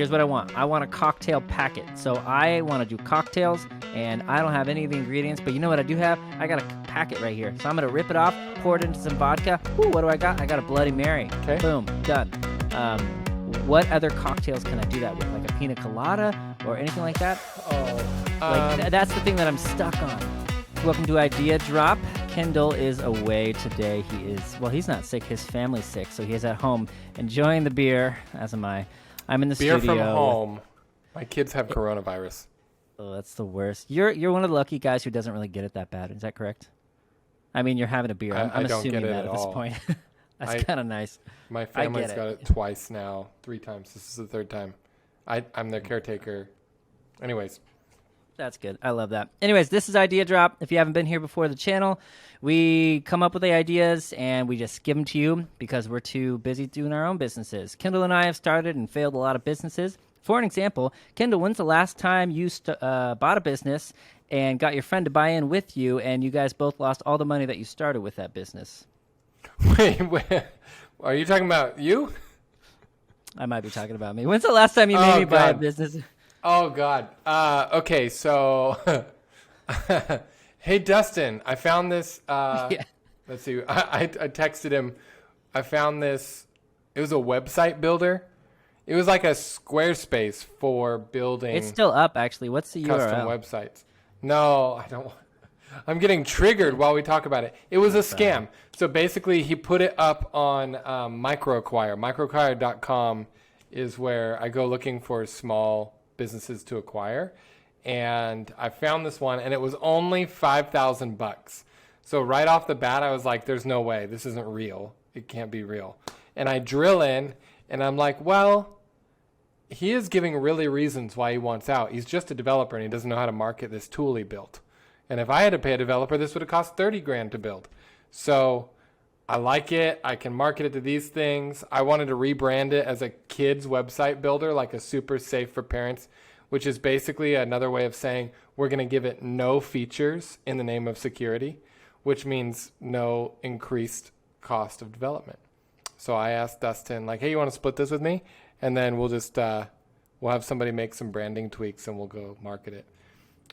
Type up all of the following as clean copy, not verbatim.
Here's what I want. I want a cocktail packet. So I want to do cocktails, and I don't have any of the ingredients, but you know what I do have? I got a packet right here. So I'm going to rip it off, pour it into some vodka. Ooh, what do I got? I got a Bloody Mary. Okay. Boom, done. What other cocktails can I do that with? Like a pina colada or anything like that? That's the thing that I'm stuck on. Welcome to Idea Drop. Kendall is away today. He's not sick. His family's sick, so he is at home enjoying the beer, as am I. I'm in the beer studio. Beer from home. My kids have coronavirus. Oh, that's the worst. You're one of the lucky guys who doesn't really get it that bad. Is that correct? I mean, you're having a beer. I'm don't assuming get it that at this all. point. That's kind of nice. My family's got it twice now, 3 times. This is the 3rd time. I'm their caretaker. Anyways. That's good. I love that. Anyways, this is Idea Drop. If you haven't been here before the channel, we come up with the ideas and we just give them to you because we're too busy doing our own businesses. Kendall and I have started and failed a lot of businesses. For an example, Kendall, when's the last time you bought a business and got your friend to buy in with you and you guys both lost all the money that you started with that business? Wait, are you talking about you? I might be talking about me. When's the last time you made me buy a business? Oh, God. Okay, so, hey, Dustin, I found this, Let's see, I texted him, I found this, it was a website builder. It was like a Squarespace for building. It's still up, actually. What's the custom URL? Websites. No, I don't. I'm getting triggered while we talk about it. It was a scam. So basically, he put it up on Microacquire. Microacquire.com is where I go looking for small businesses to acquire, and I found this one, and it was only $5,000. So right off the bat, I was like, "There's no way. This isn't real. It can't be real." And I drill in, and I'm like, "Well, he is giving really reasons why he wants out. He's just a developer, and he doesn't know how to market this tool he built. And if I had to pay a developer, this would have cost $30,000 to build. So I like it. I can market it to these things. I wanted to rebrand it as a kids website builder, like a super safe for parents, which is basically another way of saying we're going to give it no features in the name of security, which means no increased cost of development. So I asked Dustin, like, hey, you want to split this with me? And then we'll just, we'll have somebody make some branding tweaks and we'll go market it.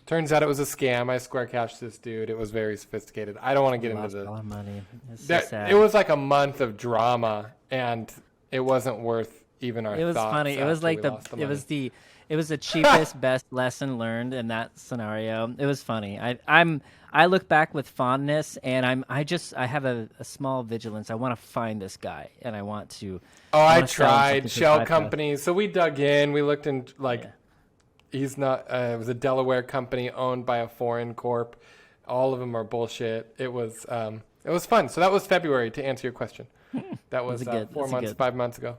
Turns out it was a scam. I square cashed this dude. It was very sophisticated. I don't want to get into the money. So sad. It was like a month of drama, and it wasn't worth even our thoughts. It was funny. It was like it was the cheapest, best lesson learned in that scenario. It was funny. I look back with fondness, and I have a small vigilance. I want to find this guy, and I want to. Oh, I tried shell companies. So we dug in. We looked in He's not. It was a Delaware company owned by a foreign corp. All of them are bullshit. It was fun. So that was February. To answer your question, that was 5 months ago.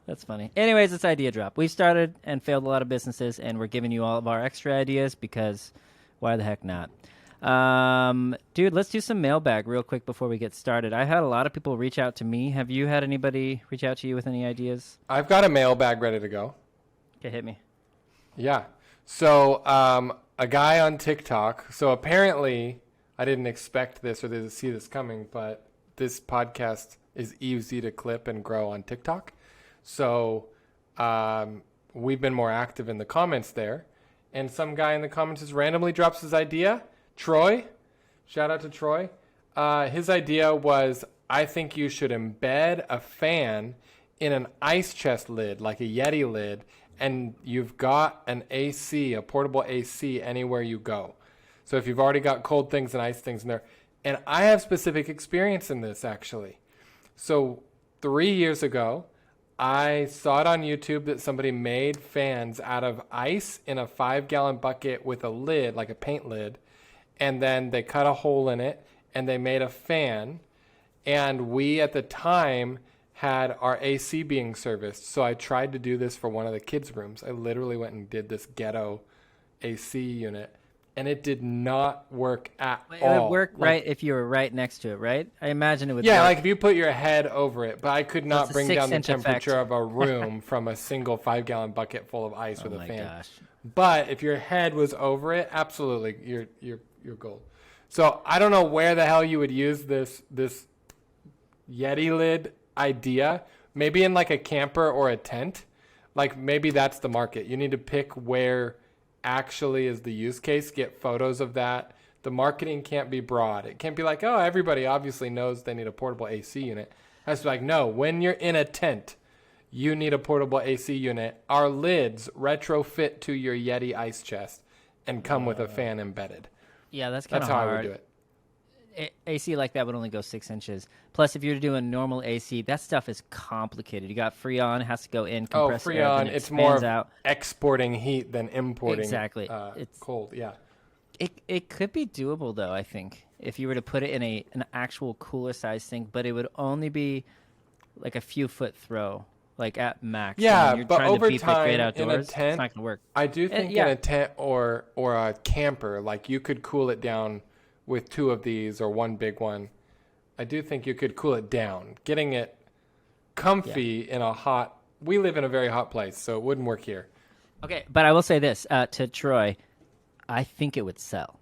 That's funny. Anyways, it's Idea Drop. We've started and failed a lot of businesses, and we're giving you all of our extra ideas because why the heck not? Dude, let's do some mailbag real quick before we get started. I had a lot of people reach out to me. Have you had anybody reach out to you with any ideas? I've got a mailbag ready to go. Okay, hit me. Yeah. So a guy on TikTok. So apparently, I didn't expect this or to see this coming, but this podcast is easy to clip and grow on TikTok. So we've been more active in the comments there. And some guy in the comments just randomly drops his idea. Troy. Shout out to Troy. His idea was, I think you should embed a fan in an ice chest lid, like a Yeti lid, and you've got an AC, a portable AC anywhere you go. So if you've already got cold things and ice things in there. And I have specific experience in this, actually. So 3 years ago, I saw it on YouTube that somebody made fans out of ice in a 5-gallon bucket with a lid, like a paint lid. And then they cut a hole in it, and they made a fan. And we, at the time, had our AC being serviced. So I tried to do this for one of the kids' rooms. I literally went and did this ghetto AC unit, and it did not work at all. It would work right if you were right next to it, right? I imagine it would Yeah, work. like if you put your head over it, but I could not bring down the 6-inch temperature effect. of a room from a single 5-gallon bucket full of ice with a fan. Gosh. But if your head was over it, absolutely, you're gold. So I don't know where the hell you would use this Yeti lid idea. Maybe in like a camper or a tent, Like maybe that's the market. You need to pick where actually is the use case, get photos of that. The marketing can't be broad. It can't be like, oh, everybody obviously knows they need a portable AC unit. It has to be like, no, when you're in a tent, you need a portable AC unit. Our lids retrofit to your Yeti ice chest and come with a fan embedded. Yeah, that's kind That's of how hard. I would do it. AC like that would only go 6 inches. Plus, if you're doing normal AC, that stuff is complicated. You got Freon, it has to go in, Oh, compress air, then Freon, it it's more expands out. exporting heat than importing Exactly. It's cold. Yeah. It could be doable though. I think if you were to put it in an actual cooler size thing, but it would only be like a few foot throw, like at max. Yeah, and you're but trying over to beat the great time, in a outdoors, tent, it's not gonna work. I do think yeah. in a tent or a camper, like you could cool it down with 2 of these or 1 big one. I do think you could cool it down. Getting it comfy in a hot, we live in a very hot place, so it wouldn't work here. Okay, but I will say this to Troy, I think it would sell.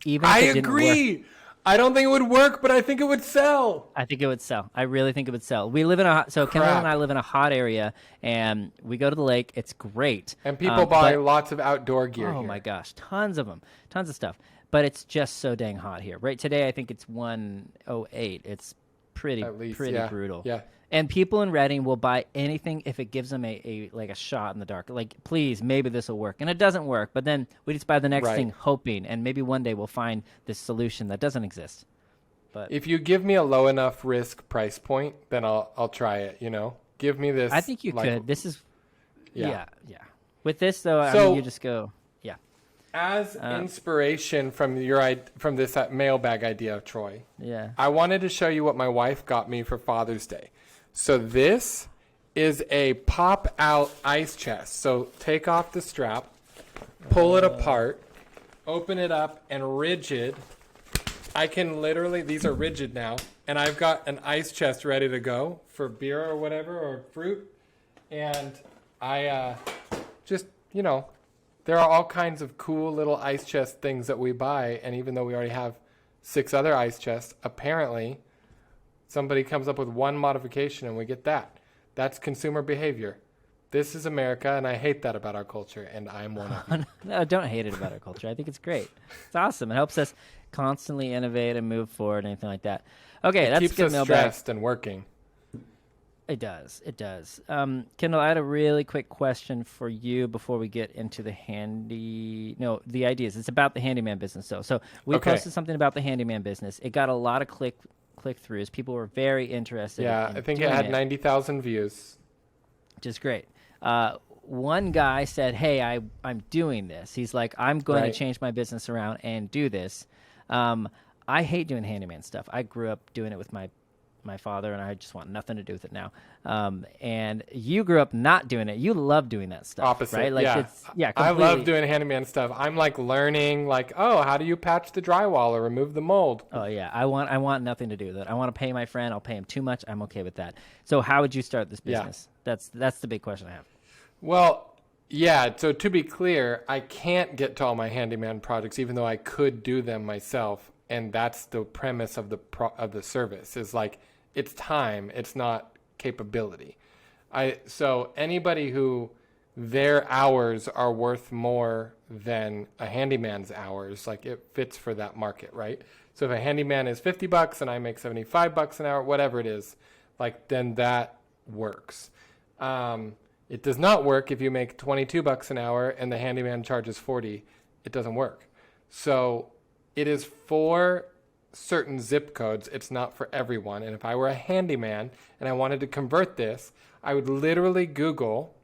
Even if I it didn't agree. work, I don't think it would work, but I think it would sell. I think it would sell. I really think it would sell. We live in Kendall and I live in a hot area, and we go to the lake. It's great. And people buy lots of outdoor gear Oh here. my gosh, tons of them, tons of stuff. But it's just so dang hot here. Right today, I think it's 108. It's pretty At least, pretty yeah. brutal. Yeah. And people in Reading will buy anything if it gives them a shot in the dark. Like, please, maybe this will work. And it doesn't work, but then we just buy the next Right. thing hoping, and maybe one day we'll find this solution that doesn't exist. But If you give me a low enough risk price point, then I'll try it, you know? Give me this. I think you like, could. This is Yeah. yeah. With this though, I So- mean, you just go As inspiration from this mailbag idea, Troy, yeah. I wanted to show you what my wife got me for Father's Day. So this is a pop-out ice chest. So take off the strap, pull it apart, open it up, and rigid. I can literally, these are rigid now, and I've got an ice chest ready to go for beer or whatever, or fruit. And I just, you know, there are all kinds of cool little ice chest things that we buy, and even though we already have 6 other ice chests, apparently somebody comes up with one modification and we get that. That's consumer behavior. This is America, and I hate that about our culture, and I'm one of them. No, don't hate it about our culture. I think it's great. It's awesome. It helps us constantly innovate and move forward and anything like that. Okay, that's Keeps good us mailbag. stressed and working. It does. It does. Kendall, I had a really quick question for you before we get into the the ideas. It's about the handyman business, though. So we Okay. posted something about the handyman business. It got a lot of click-throughs. People were very interested. Yeah, in I think it doing had 90,000 views. which is great. One guy said, "Hey, I'm doing this." He's like, "I'm going Right. to change my business around and do this." I hate doing handyman stuff. I grew up doing it with my father, and I just want nothing to do with it now. And you grew up not doing it. You love doing that stuff. Opposite, right? Like yeah. yeah, I completely. love doing handyman stuff. I'm like learning, like, oh, how do you patch the drywall or remove the mold? Oh yeah, I want nothing to do with it. I want to pay my friend. I'll pay him too much. I'm okay with that. So how would you start this Yeah. business? That's the big question I have. Well, yeah, so to be clear, I can't get to all my handyman projects, even though I could do them myself. And that's the premise of the service, is like, it's time, it's not capability. So anybody who their hours are worth more than a handyman's hours, like it fits for that market, right? So if a handyman is $50 and I make $75 an hour, whatever it is, like then that works. It does not work if you make $22 an hour and the handyman charges $40. It doesn't work. So it is for certain zip codes. It's not for everyone. And if I were a handyman and I wanted to convert this, I would literally Google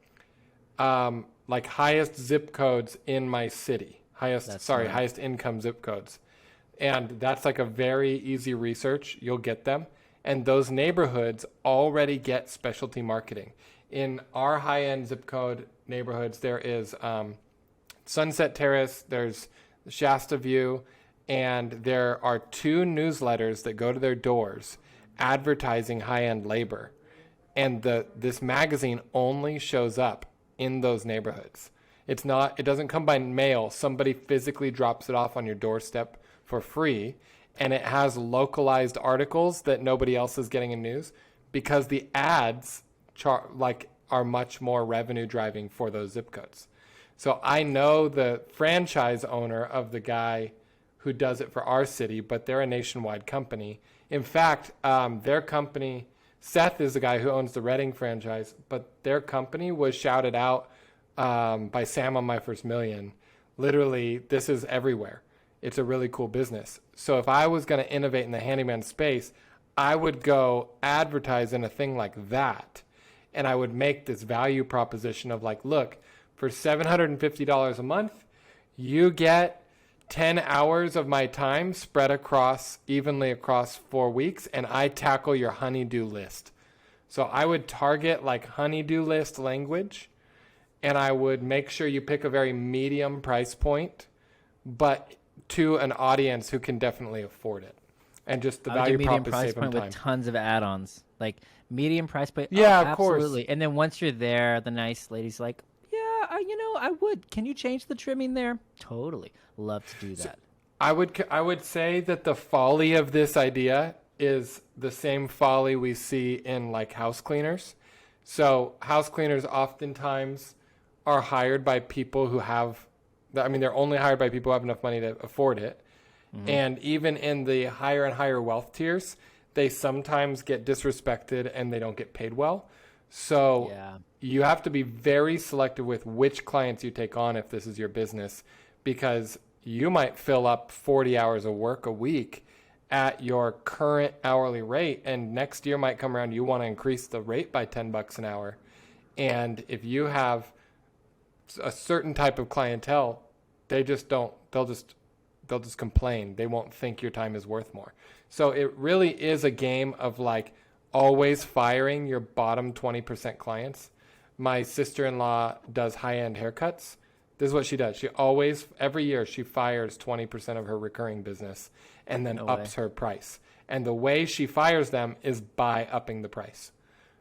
like highest zip codes in my city. Highest income zip codes. And that's like a very easy research. You'll get them. And those neighborhoods already get specialty marketing. In our high-end zip code neighborhoods, there is Sunset Terrace, there's Shasta View, and there are 2 newsletters that go to their doors advertising high-end labor. And this magazine only shows up in those neighborhoods. It doesn't come by mail. Somebody physically drops it off on your doorstep for free, and it has localized articles that nobody else is getting in news, because the ads are much more revenue driving for those zip codes. So I know the franchise owner of the guy who does it for our city, but they're a nationwide company. In fact, their company, Seth is the guy who owns the Reading franchise, but their company was shouted out by Sam on My First Million. Literally, this is everywhere. It's a really cool business. So if I was going to innovate in the handyman space, I would go advertise in a thing like that. And I would make this value proposition of like, look, for $750 a month, you get 10 hours of my time spread evenly across 4 weeks, and I tackle your honey-do list. So I would target like honey-do list language, and I would make sure you pick a very medium price point, but to an audience who can definitely afford it. And just the value prop is save them time. With tons of add-ons, like medium price point. Yeah, oh, of course. Absolutely. And then once you're there, the nice lady's like, yeah, I would. Can you change the trimming there? Totally. Love to do that. So I would say that the folly of this idea is the same folly we see in like house cleaners. So house cleaners oftentimes are hired by people who have, they're only hired by people who have enough money to afford it. Mm-hmm. And even in the higher and higher wealth tiers, they sometimes get disrespected and they don't get paid well. So you have to be very selective with which clients you take on if this is your business, because you might fill up 40 hours of work a week at your current hourly rate, and next year might come around, you want to increase the rate by $10 an hour. And if you have a certain type of clientele, they'll just complain. They won't think your time is worth more. So it really is a game of like always firing your bottom 20% clients. My sister-in-law does high-end haircuts. This is what she does. She always, every year, she fires 20% of her recurring business and then ups her price. And the way she fires them is by upping the price.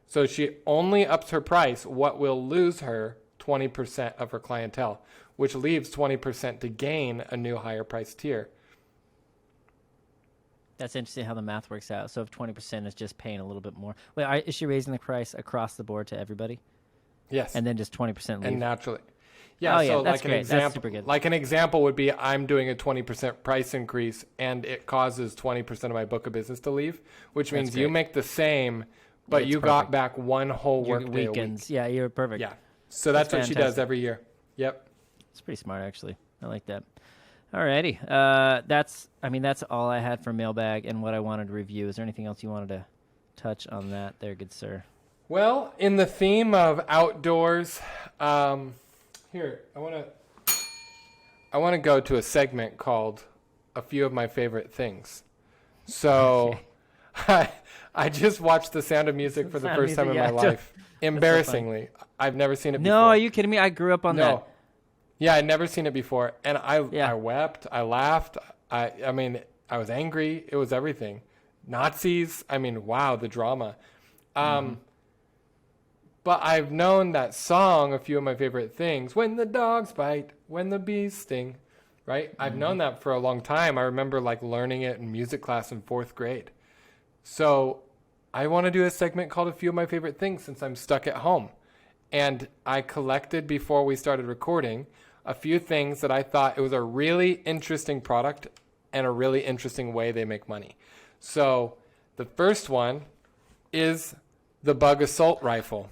So she only ups her price what will lose her 20% of her clientele, which leaves 20% to gain a new higher price tier. That's interesting how the math works out. So if 20% is just paying a little bit more. Wait, is she raising the price across the board to everybody? Yes. And then just 20% leave? And naturally. Yeah, so that's like great. That's super good. Like an example would be I'm doing a 20% price increase and it causes 20% of my book of business to leave, which means you make the same, but you got back one whole work day weekends. a week. Yeah, you're perfect. Yeah. So that's what she does every year. Yep. It's pretty smart, actually. I like that. Alrighty. That's all I had for mailbag and what I wanted to review. Is there anything else you wanted to touch on that there, good sir? Well, in the theme of outdoors, here, I want to go to a segment called A Few of My Favorite Things. So I just watched The Sound of Music for the first time in my life. Embarrassingly. I've never seen it before. No, are you kidding me? I grew up on that. Yeah, I'd never seen it before. And I wept. I laughed. I was angry. It was everything. Nazis. Wow, the drama. But I've known that song, A Few of My Favorite Things, when the dogs bite, when the bees sting, right? I've known that for a long time. I remember learning it in music class in 4th grade. So I want to do a segment called A Few of My Favorite Things since I'm stuck at home. And I collected, before we started recording, a few things that I thought it was a really interesting product and a really interesting way they make money. So the first one is the Bug Assault Rifle.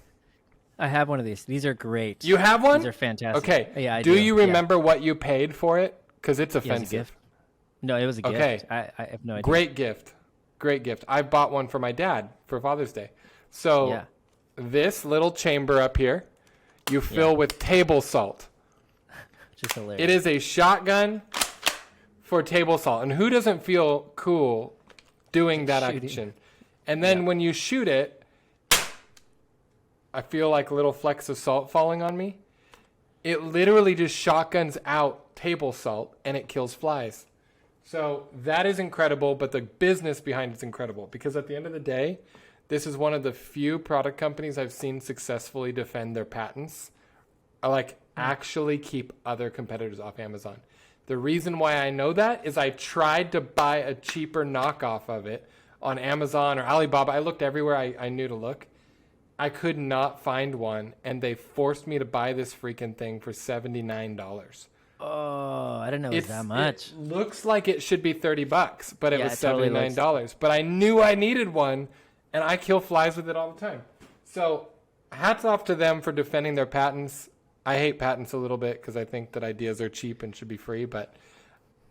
I have one of these. These are great. You have one? These are fantastic. Okay. Yeah, I do. You remember what you paid for it? Because it's offensive. It was a gift. No, it was a gift. Okay. I have no idea. Great gift. I bought one for my dad for Father's Day. So this little chamber up here, you fill with table salt. Just hilarious. It is a shotgun for table salt. And who doesn't feel cool doing that action? And then when you shoot it, I feel like little flecks of salt falling on me. It literally just shotguns out table salt and it kills flies. So that is incredible, but the business behind it's incredible because at the end of the day, this is one of the few product companies I've seen successfully defend their patents, or actually keep other competitors off Amazon. The reason why I know that is I tried to buy a cheaper knockoff of it on Amazon or Alibaba. I looked everywhere I knew to look. I could not find one, and they forced me to buy this freaking thing for $79. Oh, I didn't know it was that much. It looks like it should be $30, but it was totally $79. But I knew I needed one, and I kill flies with it all the time. So hats off to them for defending their patents. I hate patents a little bit because I think that ideas are cheap and should be free. But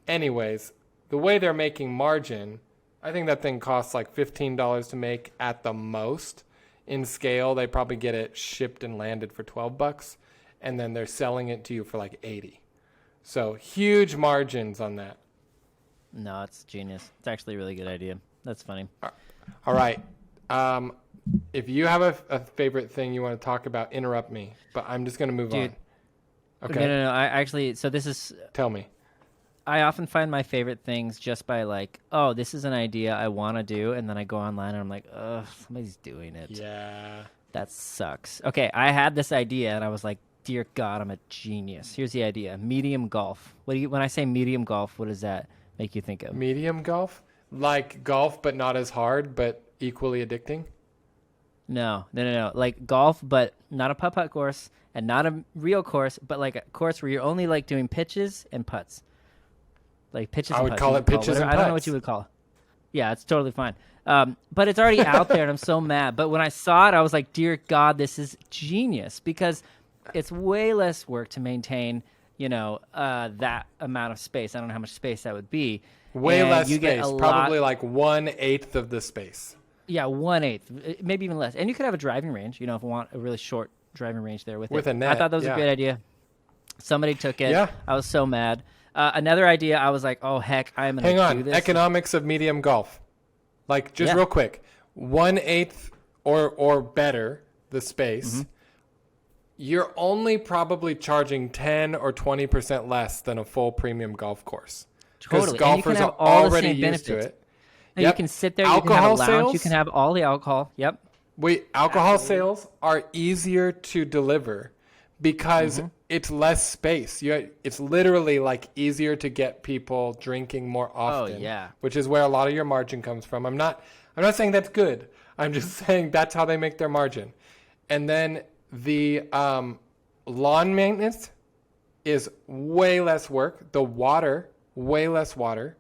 anyways, the way they're making margin, I think that thing costs like $15 to make at the most. In scale, they probably get it shipped and landed for $12, and then they're selling it to you for like $80. So huge margins on that. No, it's genius. It's actually a really good idea. That's funny. All right. If you have a favorite thing you want to talk about, interrupt me. But I'm just going to move on. Okay. No. I actually, so this is. Tell me. I often find my favorite things just by like, oh, this is an idea I want to do, and then I go online and I'm like, ugh, somebody's doing it. Yeah. That sucks. Okay, I had this idea and I was like, dear God, I'm a genius. Here's the idea: medium golf. When I say medium golf, what does that make you think of? Medium golf, like golf, but not as hard, but equally addicting. No. Like golf, but not a putt-putt course and not a real course, but like a course where you're only like doing pitches and putts. Like pitches and I would putts. call it pitches and putts. I don't know what you would call it. Yeah, it's totally fine. But it's already out there and I'm so mad. But when I saw it, I was like, dear God, this is genius, because it's way less work to maintain, that amount of space. I don't know how much space that would be. Way less space, probably like 1/8 of the space. Yeah, 1/8, maybe even less. And you could have a driving range, if you want a really short driving range there with it. With a net. I thought that was a great idea. Somebody took it. Yeah. I was so mad. Another idea, I was like, oh, heck, I'm going to do Hang on. this. Economics of medium golf. Like, just real quick. 1/8 or better the space. Mm-hmm. You're only probably charging 10 or 20% less than a full premium golf course. Because Totally. golfers are already used to it. You can sit there, alcohol you can have a lounge, sales? you can have all the alcohol. Yep. Alcohol sales are easier to deliver because it's less space. It's literally like easier to get people drinking more often. Oh, yeah. Which is where a lot of your margin comes from. I'm not saying that's good. I'm just saying that's how they make their margin. And then the lawn maintenance is way less work. The water, way less water.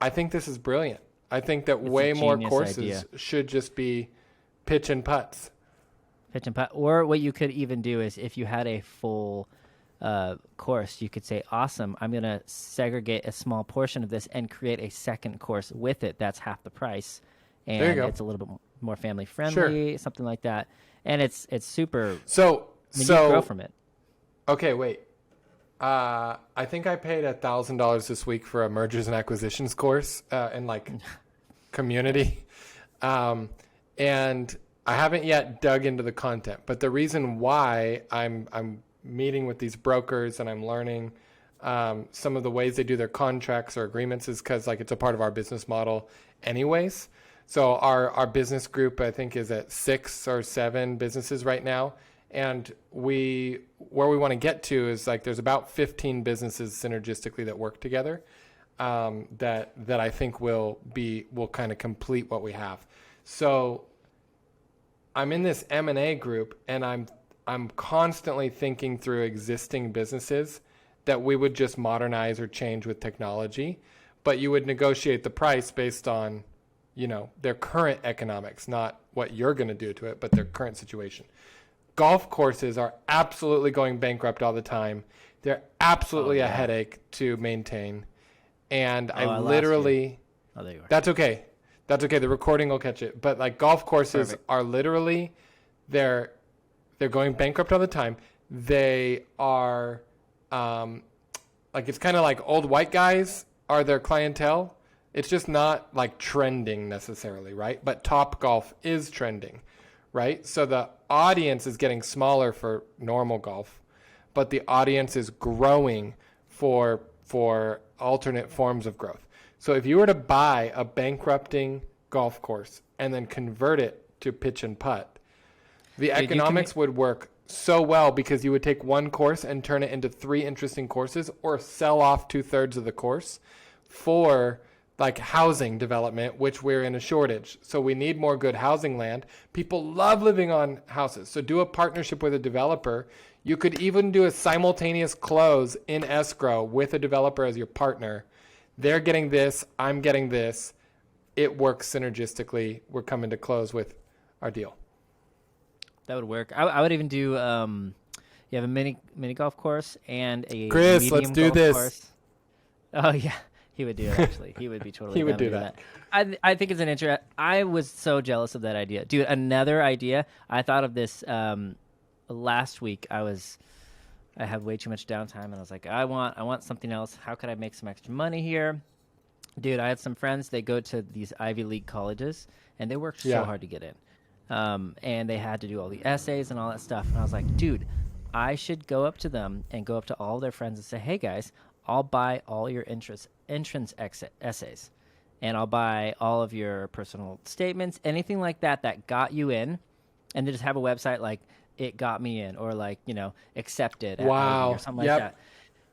I think this is brilliant. I think that way more courses should just be pitch and putts. Pitch and putt. Or what you could even do is if you had a full course, you could say, awesome, I'm going to segregate a small portion of this and create a second course with it. That's half the price. And there you go. It's a little bit more family friendly, something like that. And it's super. So you grow from it. Okay, wait. I think I paid $1,000 this week for a mergers and acquisitions course in like community, and I haven't yet dug into the content. But the reason why I'm meeting with these brokers and I'm learning some of the ways they do their contracts or agreements is because like it's a part of our business model, anyways. So our business group I think is at 6 or 7 businesses right now. And where we want to get to is like there's about 15 businesses synergistically that work together that I think will kind of complete what we have. So I'm in this M&A group and I'm constantly thinking through existing businesses that we would just modernize or change with technology, but you would negotiate the price based on their current economics, not what you're going to do to it, but their current situation. Golf courses are absolutely going bankrupt all the time. They're absolutely a headache to maintain. And I literally... Oh, there you are. That's okay. That's okay. The recording will catch it. But like golf courses are literally... They're going bankrupt all the time. They are... like it's kind of like old white guys are their clientele. It's just not like trending necessarily, right? But Top Golf is trending. Right? So the audience is getting smaller for normal golf, but the audience is growing for alternate forms of growth. So if you were to buy a bankrupting golf course and then convert it to pitch and putt, the economics would work so well because you would take one course and turn it into 3 interesting courses or sell off 2/3 of the course for like housing development, which we're in a shortage. So we need more good housing land. People love living on houses. So do a partnership with a developer. You could even do a simultaneous close in escrow with a developer as your partner. They're getting this, I'm getting this. It works synergistically. We're coming to close with our deal. That would work. I would even do. You have a mini golf course and a Chris, medium let's do golf this. course. Oh yeah, he would do it. Actually, he would be totally. He would down to do that. I think it's an interest. I was so jealous of that idea, dude. Another idea. I thought of this last week. I had way too much downtime, and I was like, I want something else. How could I make some extra money here? Dude, I had some friends. They go to these Ivy League colleges, and they worked so hard to get in. And they had to do all the essays and all that stuff. And I was like, dude, I should go up to them and go up to all their friends and say, hey, guys, I'll buy all your entrance essays. And I'll buy all of your personal statements, anything like that got you in. And they just have a website like, it got me in, or like, accepted at Ivy or something like that.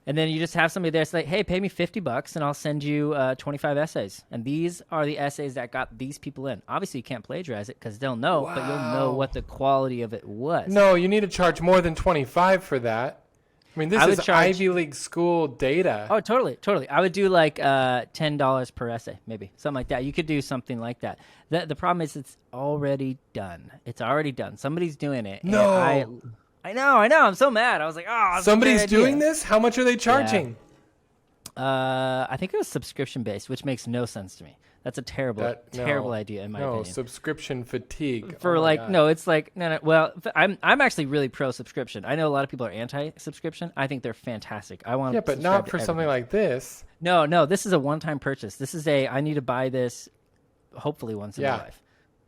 And then you just have somebody there say, hey, pay me $50 and I'll send you 25 essays. And these are the essays that got these people in. Obviously, you can't plagiarize it because they'll know, but you'll know what the quality of it was. No, you need to charge more than 25 for that. I mean, this is Ivy League school data. Oh, totally. I would do like $10 per essay, maybe. Something like that. You could do something like that. The problem is it's already done. Somebody's doing it. No. I know. I'm so mad. I was like, somebody's doing this? How much are they charging? Yeah. I think it was subscription based, which makes no sense to me. That's a terrible idea in my opinion. Subscription fatigue. It's like no. Well, I'm actually really pro subscription. I know a lot of people are anti subscription. I think they're fantastic. I want but not for something like this. No. This is a one time purchase. This is I need to buy this, hopefully once in my life.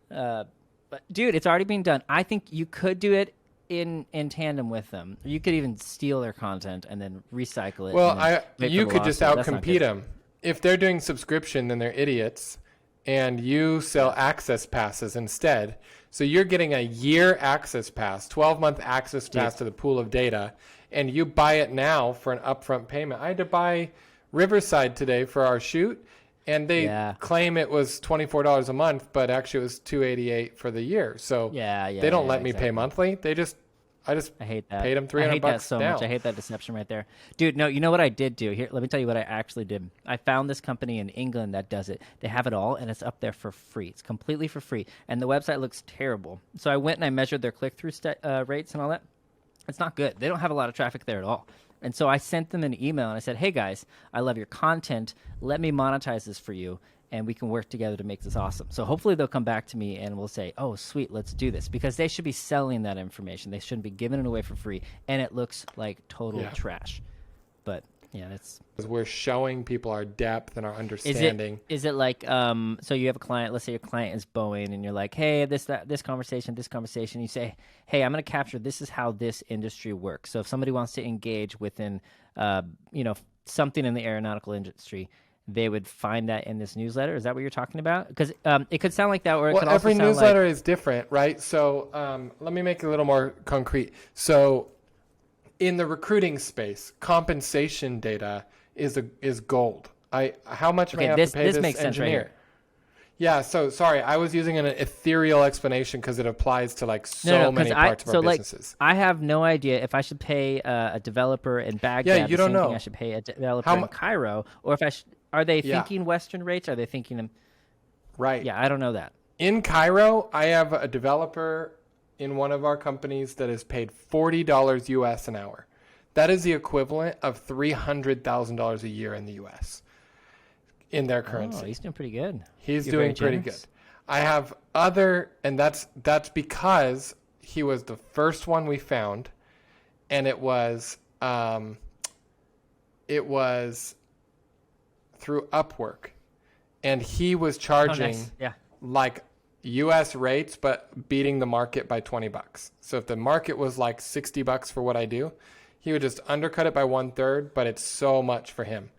But dude, it's already being done. I think you could do it in tandem with them. You could even steal their content and then recycle it. Well, you could just outcompete them. If they're doing subscription, then they're idiots, and you sell access passes instead. So you're getting a year access pass, 12-month access pass to the pool of data, and you buy it now for an upfront payment. I had to buy Riverside today for our shoot, and they claim it was $24 a month, but actually it was $288 for the year. So they don't let me pay monthly. I hate that. Paid them $300 I hate that so much. I hate that deception right there. Dude, no, you know what I did do? Here, let me tell you what I actually did. I found this company in England that does it. They have it all, and it's up there for free. It's completely for free. And the website looks terrible. So I went and I measured their click-through rates and all that. It's not good. They don't have a lot of traffic there at all. And so I sent them an email, and I said, hey, guys, I love your content. Let me monetize this for you, and we can work together to make this awesome. So hopefully they'll come back to me and we'll say, oh, sweet, let's do this. Because they should be selling that information. They shouldn't be giving it away for free. And it looks like total trash. But, that's... We're showing people our depth and our understanding. Is it like, so you have a client, let's say your client is Boeing, and you're like, hey, this conversation. You say, hey, I'm going to capture, this is how this industry works. So if somebody wants to engage within, something in the aeronautical industry, they would find that in this newsletter. Is that what you're talking about? Because it could sound like that, or it could also every sound newsletter is different, right? So let me make it a little more concrete. So in the recruiting space, compensation data is gold. How much may I have to pay this makes sense engineer? right here. Yeah, so sorry, I was using an ethereal explanation because it applies to like many parts of our businesses. I have no idea if I should pay a developer in Baghdad you don't know. thing I should pay a developer in Cairo, or if are they thinking Western rates? Are they thinking them? Right. Yeah, I don't know that. In Cairo, I have a developer in one of our companies that is paid $40 US an hour. That is the equivalent of $300,000 a year in the US in their currency. Oh, he's doing pretty good. He's doing pretty good. I have and that's because he was the first one we found, and it was through Upwork, and he was charging like US rates, but beating the market by $20. So if the market was like $60 for what I do, he would just undercut it by 1/3, but it's so much for him.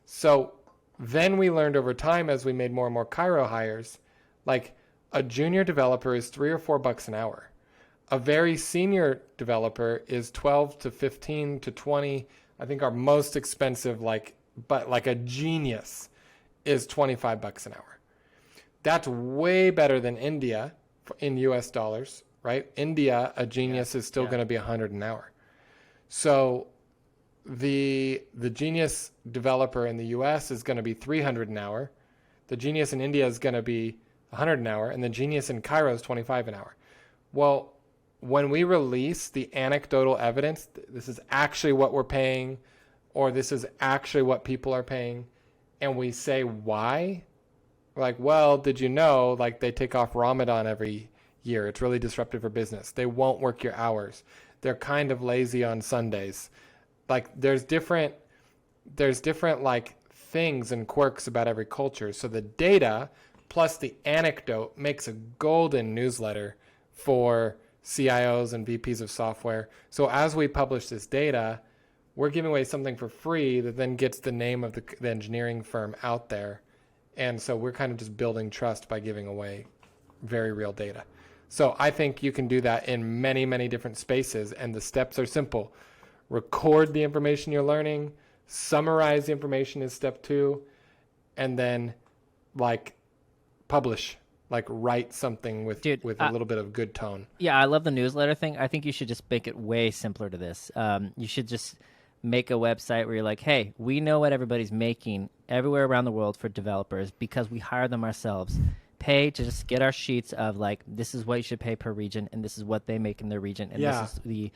So then we learned over time, as we made more and more Cairo hires, like a junior developer is $3 or $4 an hour. A very senior developer is 12 to 15 to 20. I think our most expensive, like a genius, is $25 an hour. That's way better than India in US dollars, right? India, a genius is still going to be 100 an hour. So the genius developer in the US is going to be 300 an hour. The genius in India is going to be 100 an hour, and the genius in Cairo is 25 an hour. Well, when we release the anecdotal evidence, this is actually what we're paying, or this is actually what people are paying, and we say why, like, well, did you know, like, they take off Ramadan every year. It's really disruptive for business. They won't work your hours. They're kind of lazy on Sundays. Like, there's different like things and quirks about every culture. So the data plus the anecdote makes a golden newsletter for CIOs and VPs of software. So as we publish this data, we're giving away something for free that then gets the name of the engineering firm out there. And so we're kind of just building trust by giving away very real data. So I think you can do that in many, many different spaces. And the steps are simple. Record the information you're learning, summarize the information is step 2, and then like publish, like write something with a little bit of good tone. Yeah, I love the newsletter thing. I think you should just make it way simpler to this. You should just make a website where you're like, hey, we know what everybody's making everywhere around the world for developers because we hire them ourselves. Pay to just get our sheets of like, this is what you should pay per region, and this is what they make in their region, and this is the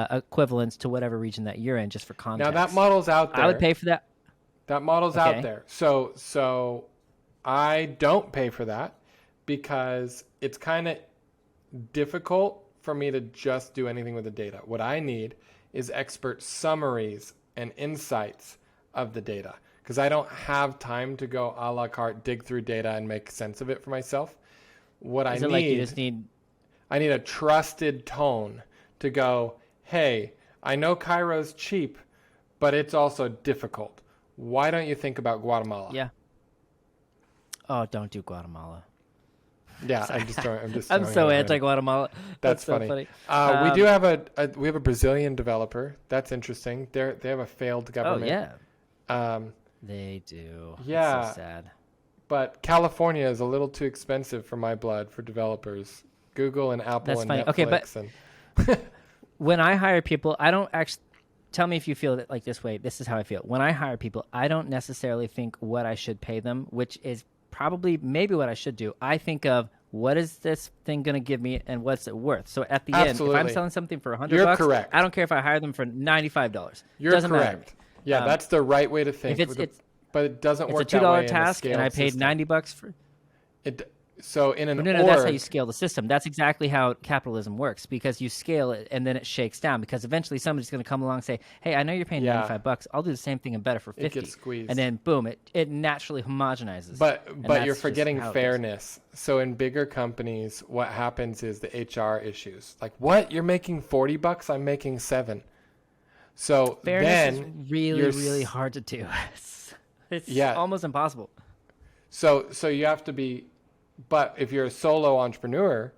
equivalence to whatever region that you're in, just for context. Now that model's out there. I would pay for that. That model's out there. So I don't pay for that because it's kind of difficult for me to just do anything with the data. What I need is expert summaries and insights of the data, because I don't have time to go a la carte, dig through data and make sense of it for myself. What I need, I need a trusted tone to go, hey, I know Cairo's cheap, but it's also difficult. Why don't you think about Guatemala? Yeah. Oh, don't do Guatemala. Yeah, I'm so anti-Guatemala. That's so funny. We do have a Brazilian developer. That's interesting. They have a failed government. Oh yeah. They do. Yeah. It's so sad. But California is a little too expensive for my blood for developers. Google and Apple That's and funny. Netflix. Okay, but when I hire people, I don't actually tell me if you feel it like this way. This is how I feel. When I hire people, I don't necessarily think what I should pay them, which is probably maybe what I should do. I think of what is this thing going to give me and what's it worth. So at the end, if I'm selling something for $100, you're correct. I don't care if I hire them for $95. You're Doesn't correct. Matter to me. Yeah, that's the right way to think. But it doesn't work it's a $2 task, and I paid $90 for it. So in an org, that's how you scale the system. That's exactly how capitalism works, because you scale it and then it shakes down, because eventually somebody's going to come along and say, hey, I know you're paying $95. I'll do the same thing and better for 50. It gets squeezed. And then boom, it naturally homogenizes. But you're forgetting fairness. So in bigger companies, what happens is the HR issues. Like, what? You're making $40? I'm making $7. So fairness then is really hard to do. It's almost impossible. So you have to be. But if you're a solo entrepreneur,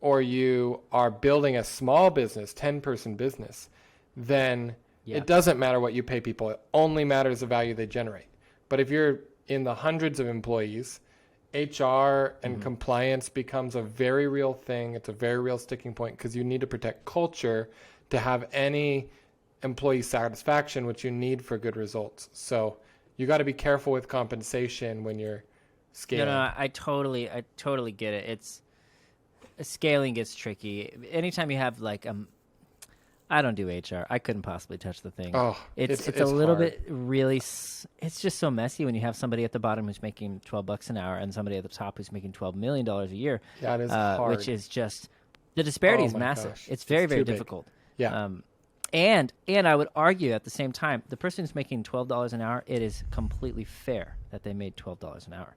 or you are building a small business, 10-person business, then it doesn't matter what you pay people. It only matters the value they generate. But if you're in the hundreds of employees, HR and compliance becomes a very real thing. It's a very real sticking point, because you need to protect culture to have any employee satisfaction, which you need for good results. So you got to be careful with compensation when you're scaling. No, I totally get it. Scaling gets tricky. Anytime you have like I don't do HR. I couldn't possibly touch the thing. Oh, it's a little bit really. It's just so messy when you have somebody at the bottom who's making $12 an hour and somebody at the top who's making $12 million a year. That is hard. Which is just the disparity is massive. Gosh. It's very difficult. Yeah. And I would argue at the same time, the person who's making $12 an hour, it is completely fair that they made $12 an hour.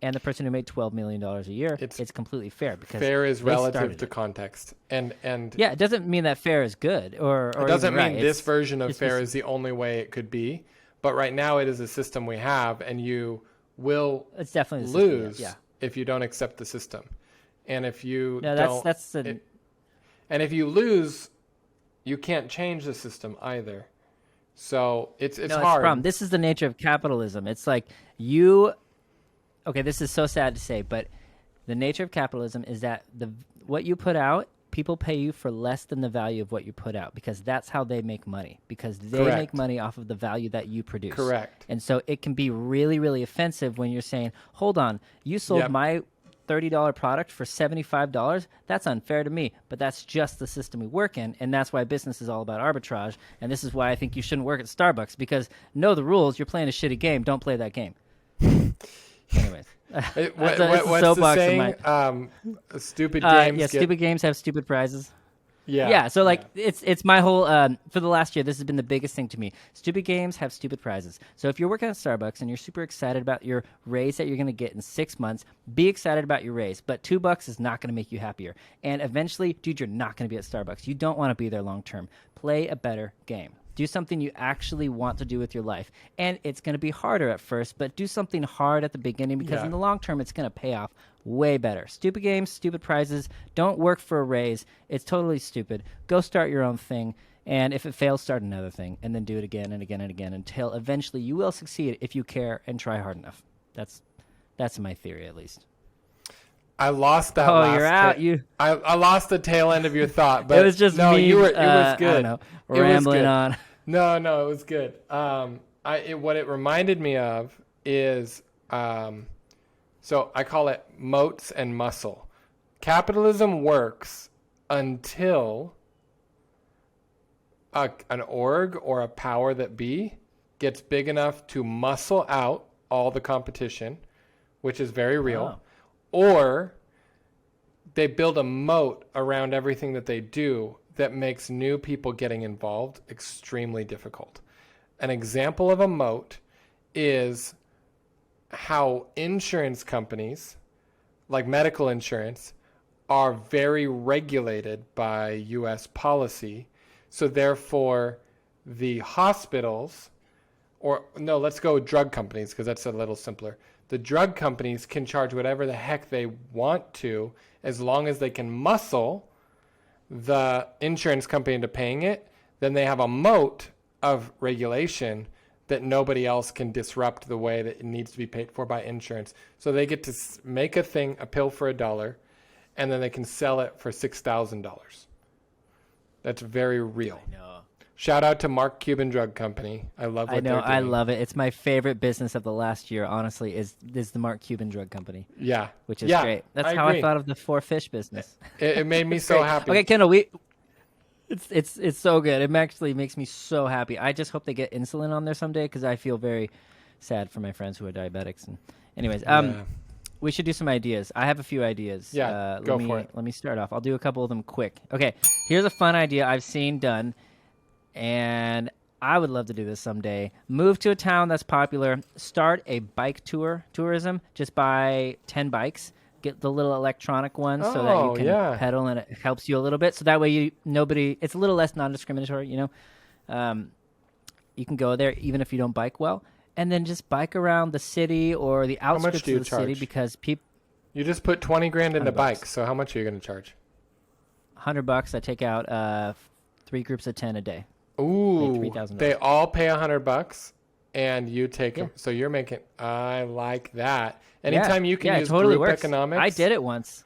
And the person who made $12 million a year, it's completely fair, because fair is relative to context. And yeah, it doesn't mean that fair is good, or it doesn't mean right. this version of fair is the only way it could be. But right now it is a system we have, and you will lose if you don't accept the system. And if you and if you lose, you can't change the system either. So it's No, it's the hard. problem. This is the nature of capitalism. It's like you. Okay, this is so sad to say, but the nature of capitalism is that what you put out, people pay you for less than the value of what you put out because that's how they make money. Because they Correct. make money off of the value that you produce. Correct. And so it can be really, really offensive when you're saying, "Hold on, you sold Yep. my $30 product for $75. That's unfair to me." But that's just the system we work in, and that's why business is all about arbitrage. And this is why I think you shouldn't work at Starbucks because know the rules. You're playing a shitty game. Don't play that game. Anyways, What's a the soapbox of saying? Stupid games. yeah, stupid games have stupid prizes. Yeah. Yeah, so like it's my whole for the last year, this has been the biggest thing to me. Stupid games have stupid prizes. So if you're working at Starbucks and you're super excited about your raise that you're going to get in 6 months, be excited about your raise. But $2 is not going to make you happier. And eventually, dude, you're not going to be at Starbucks. You don't want to be there long term. Play a better game. Do something you actually want to do with your life. And it's going to be harder at first, but do something hard at the beginning because in the long term, it's going to pay off way better. Stupid games, stupid prizes. Don't work for a raise. It's totally stupid. Go start your own thing. And if it fails, start another thing. And then do it again and again and again until eventually you will succeed if you care and try hard enough. That's my theory, at least. I lost that. Oh, you're out. I lost the tail end of your thought, but it was just no, me. It was good. I don't know, rambling on. No, it was good. What it reminded me of is, so I call it moats and muscle. Capitalism works until an org or a power that be gets big enough to muscle out all the competition, which is very real. Or they build a moat around everything that they do that makes new people getting involved extremely difficult. An example of a moat is how insurance companies, like medical insurance, are very regulated by U.S. policy. So therefore, the hospitals, let's go drug companies because that's a little simpler. The drug companies can charge whatever the heck they want to as long as they can muscle the insurance company into paying it. Then they have a moat of regulation that nobody else can disrupt the way that it needs to be paid for by insurance. So they get to make a pill for $1, and then they can sell it for $6,000. That's very real. I know. Shout out to Mark Cuban Drug Company. I love what they're doing. I love it. It's my favorite business of the last year, honestly, is the Mark Cuban Drug Company. Yeah. Which is great. That's how agree. I thought of the 4 fish business. It made me so happy. Okay, Kendall, it's so good. It actually makes me so happy. I just hope they get insulin on there someday because I feel very sad for my friends who are diabetics. And anyways, we should do some ideas. I have a few ideas. Yeah, go for it. Let me start off. I'll do a couple of them quick. Okay, here's a fun idea I've seen done, and I would love to do this someday. Move to a town that's popular. Start a bike tourism. Just buy 10 bikes. Get the little electronic ones so that you can pedal and it helps you a little bit. So that way it's a little less non-discriminatory, you know. You can go there even if you don't bike well. And then just bike around the city or the outskirts of the city because people. You just put $20,000 into bikes. So how much are you going to charge? $100. I take out 3 groups of 10 a day. Ooh, $3,000. They all pay $100, and you take it. So you're making. I like that. Anytime you can use totally group works. economics. I did it once.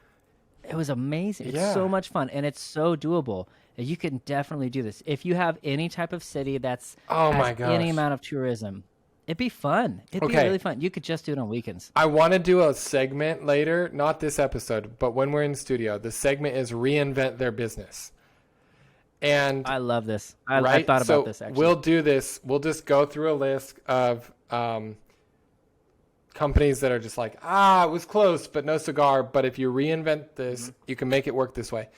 It was amazing. It's so much fun, and it's so doable. You can definitely do this if you have any type of city that's has any amount of tourism. It'd be fun. It'd be really fun. You could just do it on weekends. I want to do a segment later, not this episode, but when we're in studio. The segment is reinvent their business. And I love this. I thought about this, actually. We'll do this. We'll just go through a list of companies that are just like, it was close, but no cigar. But if you reinvent this, you can make it work this way.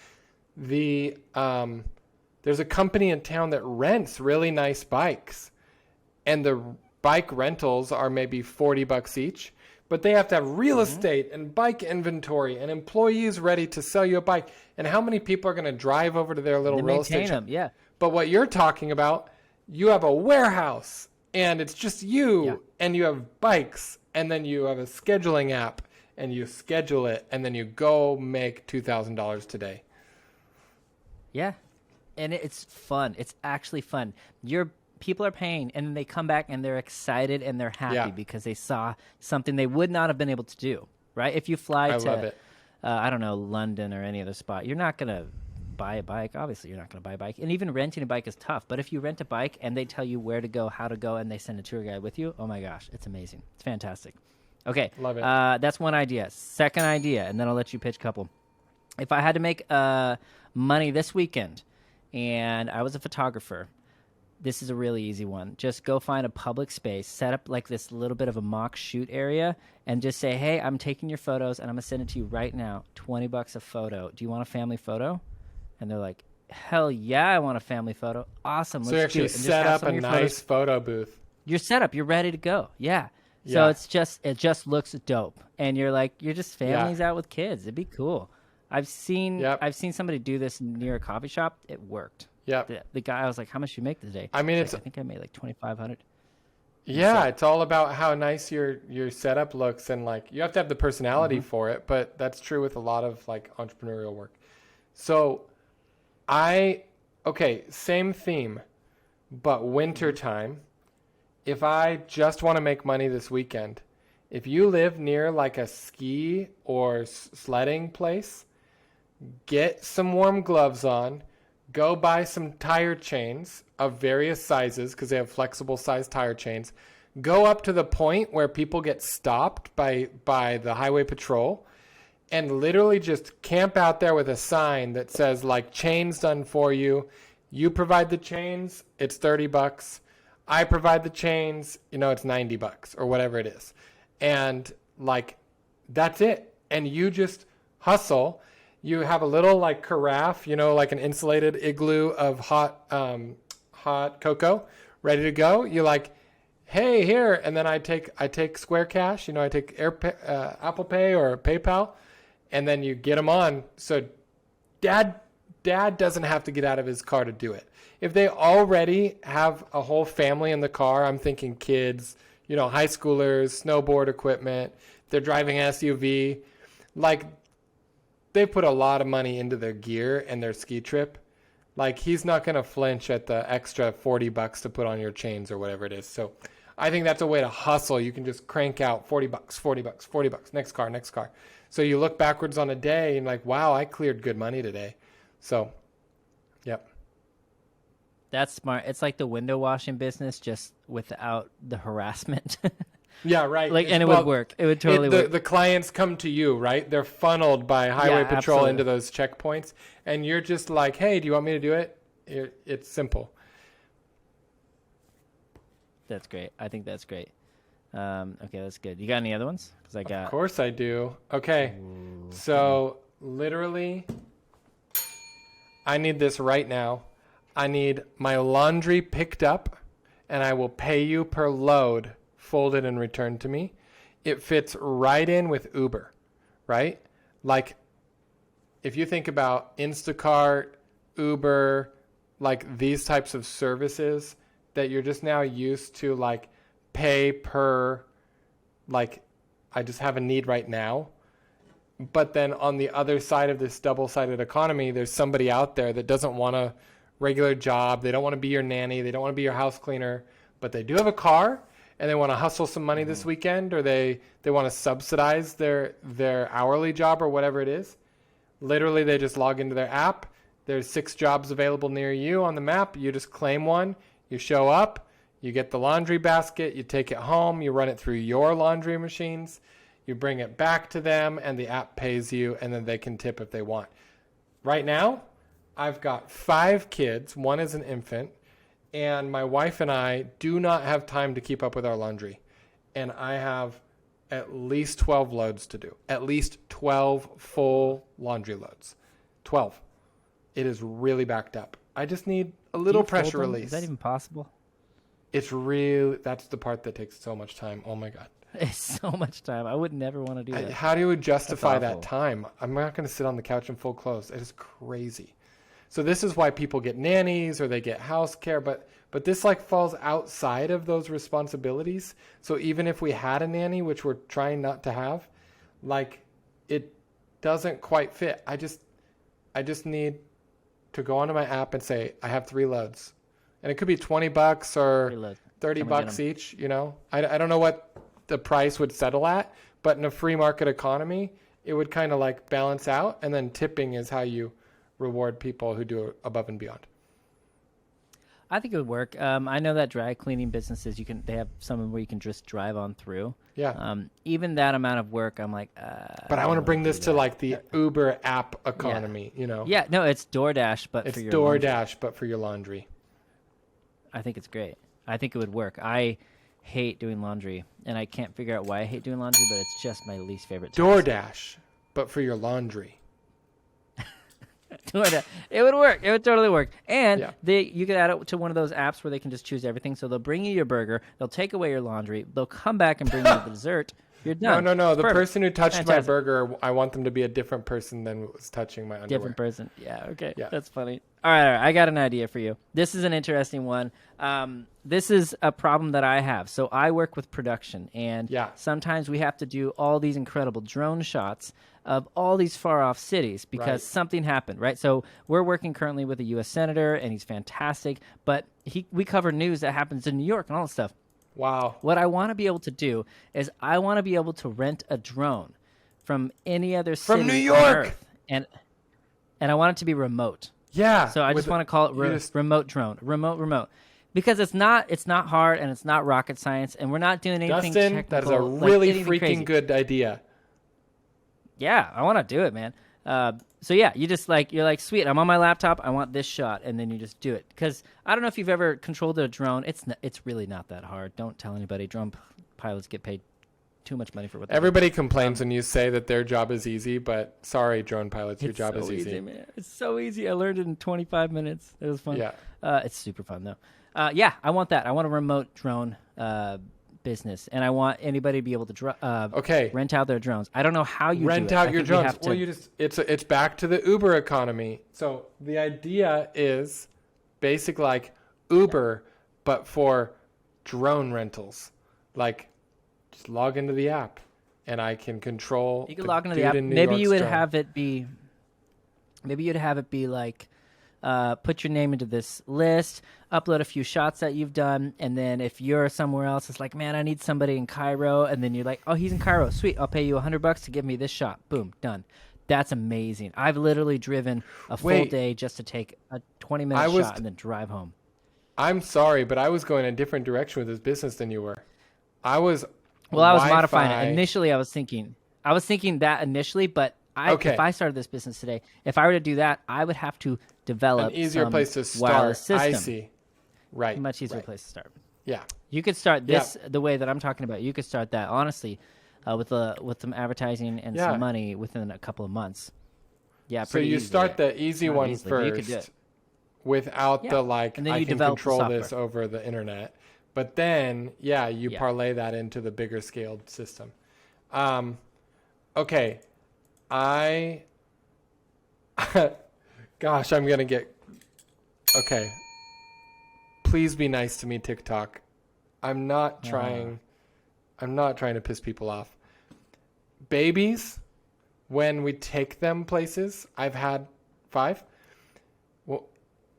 There's a company in town that rents really nice bikes. And the bike rentals are maybe $40 each. But they have to have real estate and bike inventory and employees ready to sell you a bike. And how many people are going to drive over to their little real estate shop? Yeah. But what you're talking about, you have a warehouse and it's just you and you have bikes and then you have a scheduling app and you schedule it and then you go make $2,000 today. Yeah. And it's fun. It's actually fun. people are paying, and then they come back and they're excited and they're happy Yeah. because they saw something they would not have been able to do, right? If you fly I to, love it. I don't know, London or any other spot, you're not going to buy a bike. Obviously, you're not going to buy a bike. And even renting a bike is tough. But if you rent a bike and they tell you where to go, how to go, and they send a tour guide with you, oh my gosh, it's amazing. It's fantastic. Okay. Love it. That's one idea. Second idea, and then I'll let you pitch a couple. If I had to make money this weekend and I was a photographer, this is a really easy one. Just go find a public space, set up like this little bit of a mock shoot area, and just say, hey, I'm taking your photos and I'm going to send it to you right now. $20 a photo. Do you want a family photo? And they're like, hell yeah, I want a family photo. Awesome. So you Let's do actually it. And just set have up some a of your nice photos. photo booth. You're set up. You're ready to go. Yeah. Yeah. So it just looks dope. And you're just families out with kids. It'd be cool. I've seen somebody do this near a coffee shop. It worked. Yep. The guy, I was like, how much did you make today? I mean, I think I made like 2,500. Yeah, it's all about how nice your setup looks, and like you have to have the personality for it, but that's true with a lot of like entrepreneurial work. So same theme, but winter time. If I just want to make money this weekend, if you live near like a ski or sledding place, get some warm gloves on. Go buy some tire chains of various sizes because they have flexible size tire chains. Go up to the point where people get stopped by the highway patrol and literally just camp out there with a sign that says like chains done for you. You provide the chains, it's $30. I provide the chains, it's $90 or whatever it is. And like, that's it. And you just hustle. You have a little like carafe, like an insulated igloo of hot cocoa ready to go. You're like, hey, here. And then I take Square Cash, I take Apple Pay or PayPal, and then you get them on. So dad doesn't have to get out of his car to do it. If they already have a whole family in the car, I'm thinking kids, high schoolers, snowboard equipment, they're driving an SUV, like they put a lot of money into their gear and their ski trip. Like he's not going to flinch at the extra $40 to put on your chains or whatever it is. So I think that's a way to hustle. You can just crank out $40, next car. So you look backwards on a day and like, wow, I cleared good money today. So, yep. That's smart. It's like the window washing business, just without the harassment. Yeah, right. And it would work. It would totally work. The clients come to you, right? They're funneled by highway patrol absolutely. into those checkpoints. And you're just like, hey, do you want me to do it? It's simple. That's great. I think that's great. Okay, that's good. You got any other ones? Of course I do. Okay. So literally, I need this right now. I need my laundry picked up, and I will pay you per load folded and returned to me. It fits right in with Uber, right? Like if you think about Instacart, Uber, like these types of services that you're just now used to like pay per, like I just have a need right now. But then on the other side of this double-sided economy, there's somebody out there that doesn't want a regular job. They don't want to be your nanny. They don't want to be your house cleaner, but they do have a car and they want to hustle some money this weekend, or they want to subsidize their hourly job or whatever it is. Literally, they just log into their app. There's 6 jobs available near you on the map. You just claim one. You show up. You get the laundry basket. You take it home. You run it through your laundry machines. You bring it back to them, and the app pays you, and then they can tip if they want. Right now, I've got 5 kids. 1 is an infant. And my wife and I do not have time to keep up with our laundry. And I have at least 12 loads to do. At least 12 full laundry loads. 12. It is really backed up. I just need a little pressure release. Is that even possible? It's really, that's the part that takes so much time. Oh my God. It's so much time. I would never want to do that. How do you justify that time? I'm not going to sit on the couch in full clothes. It is crazy. So this is why people get nannies or they get house care, but this like falls outside of those responsibilities. So even if we had a nanny, which we're trying not to have, like it doesn't quite fit. I just need to go onto my app and say, I have 3 loads. and it could be $20 or Look, $30 each. You know, I don't know what the price would settle at, but in a free market economy, it would kind of like balance out, and then tipping is how you reward people who do above and beyond. I think it would work. I know that dry cleaning businesses, they have some where you can just drive on through. Yeah. Even that amount of work, I'm like, but I want to bring this to like the Uber app economy, you know? Yeah, no, it's DoorDash, but it's for your DoorDash, laundry. but for your laundry. I think it's great. I think it would work. I hate doing laundry, and I can't figure out why I hate doing laundry, but it's just my least favorite task. DoorDash, but for your laundry. It would work. It would totally work. And you could add it to one of those apps where they can just choose everything. So they'll bring you your burger. They'll take away your laundry. They'll come back and bring you the dessert. You're done. No. The person who touched my burger, I want them to be a different person than was touching my underwear. Different person. Yeah, okay. Yeah. That's funny. All right. I got an idea for you. This is an interesting one. This is a problem that I have. So I work with production, and sometimes we have to do all these incredible drone shots of all these far-off cities because something happened, right? So we're working currently with a U.S. senator, and he's fantastic, but we cover news that happens in New York and all that stuff. Wow. What I want to be able to do is I want to be able to rent a drone from any other city from New York on Earth, and I want it to be remote. Yeah. So I just want to call it remote drone, remote. Because it's not hard and it's not rocket science, and we're not doing anything Dustin, technical. that is a really freaking crazy. good idea. Yeah, I want to do it, man. So yeah, you're like, sweet, I'm on my laptop, I want this shot, and then you just do it. Because I don't know if you've ever controlled a drone. It's really not that hard. Don't tell anybody. Drone pilots get paid too much money for what they Everybody complains when you say that their job is easy, but sorry, drone pilots, your job is easy. Man. It's so easy. I learned it in 25 minutes. It was fun. Yeah. It's super fun though. Yeah, I want that. I want a remote drone business, and I want anybody to be able to rent out their drones. I don't know how you rent do it. out your drones. Well, it's back to the Uber economy. So the idea is basic like Uber, but for drone rentals. Like, just log into the app, and I can control. You can log into the app. Maybe you would have it be. Maybe you'd have it be like, put your name into this list, upload a few shots that you've done, and then if you're somewhere else, it's like, man, I need somebody in Cairo, and then you're like, oh, he's in Cairo, sweet, I'll pay you $100 to give me this shot. Boom, done. That's amazing. I've literally driven a full day just to take a 20-minute shot and then drive home. I'm sorry, but I was going a different direction with this business than you were. I was modifying it. Initially, I was thinking that initially, but if I started this business today, if I were to do that, I would have to develop an easier place to start. Wireless system. I see. Right. A much easier place to start. Yeah. You could start this the way that I'm talking about. You could start that honestly, with some advertising and some money within a couple of months. Yeah. So you start the easy one first, without the and then I can control this over the internet. But then, you parlay that into the bigger scaled system. Okay. Gosh, I'm going to get... Okay. Please be nice to me, TikTok. I'm not trying to piss people off. Babies, when we take them places, I've had 5. Well,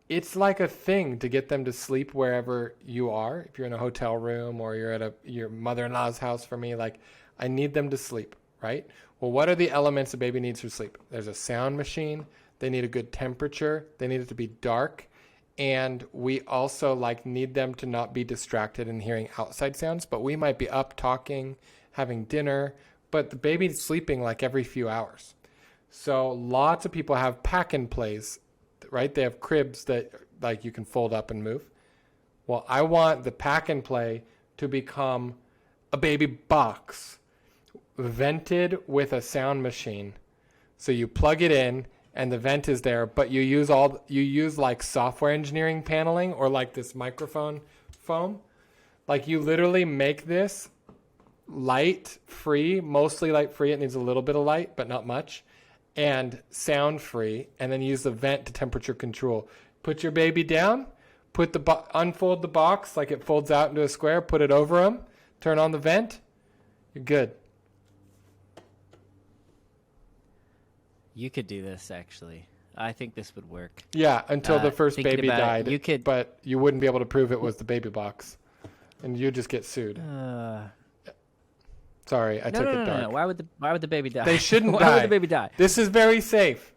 it's like a thing to get them to sleep wherever you are. If you're in a hotel room or you're at your mother-in-law's house, for me, like, I need them to sleep, right? Well, what are the elements a baby needs for sleep? There's a sound machine. They need a good temperature. They need it to be dark. And we also need them to not be distracted in hearing outside sounds. But we might be up talking, having dinner. But the baby's sleeping like every few hours. So lots of people have pack-and-plays, right? They have cribs that you can fold up and move. Well, I want the pack-and-play to become a baby box, vented with a sound machine. So you plug it in and the vent is there, but you use like software engineering paneling or like this microphone foam. Like you literally make this light free, mostly light free. It needs a little bit of light, but not much, and sound free. And then use the vent to temperature control. Put your baby down, unfold the box like it folds out into a square, put it over them, turn on the vent. You're good. You could do this, actually. I think this would work. Yeah, until the first thinking baby about it, died. But you wouldn't be able to prove it was the baby box. And you just get sued. Sorry, I took it dark. No. Why would the baby die? They shouldn't die. Why would the baby die? This is very safe.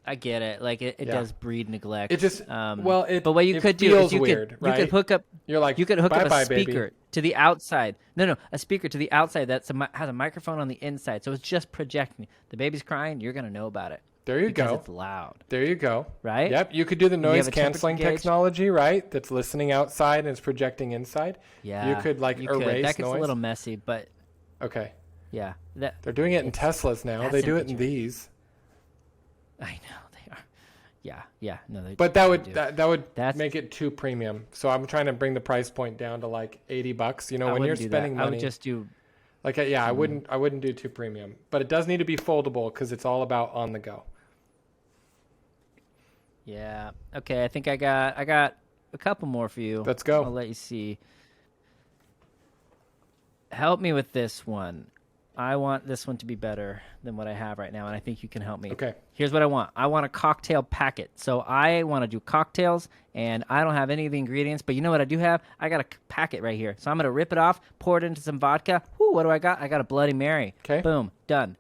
I get it. Like it does breed neglect. It just but what you it could do is feels weird, right? you could hook up. You're like, you could hook up a bye-bye, speaker baby. to the outside. No, a speaker to the outside that has a microphone on the inside, so it's just projecting. The baby's crying. You're gonna know about it. There you because go. It's loud. There you go. Right? Yep. You could do the You have noise a temperature canceling gauge. technology, right? That's listening outside and it's projecting inside. Yeah. You could erase That gets noise. a little messy, but Okay. yeah. They're doing it in Teslas now. They do it in these. I know they are. Yeah. No, they. But that would That's- make it too premium. So I'm trying to bring the price point down to like $80. You know, when you're wouldn't do spending that. I money, would just do. like I wouldn't do too premium. But it does need to be foldable because it's all about on the go. Yeah. Okay. I think I got a couple more for you. Let's go. I'll let you see. Help me with this one. I want this one to be better than what I have right now, and I think you can help me. Okay. Here's what I want. I want a cocktail packet. So I want to do cocktails, and I don't have any of the ingredients, but you know what I do have? I got a packet right here. So I'm going to rip it off, pour it into some vodka. Whoo, what do I got? I got a Bloody Mary. Okay. Boom. Done.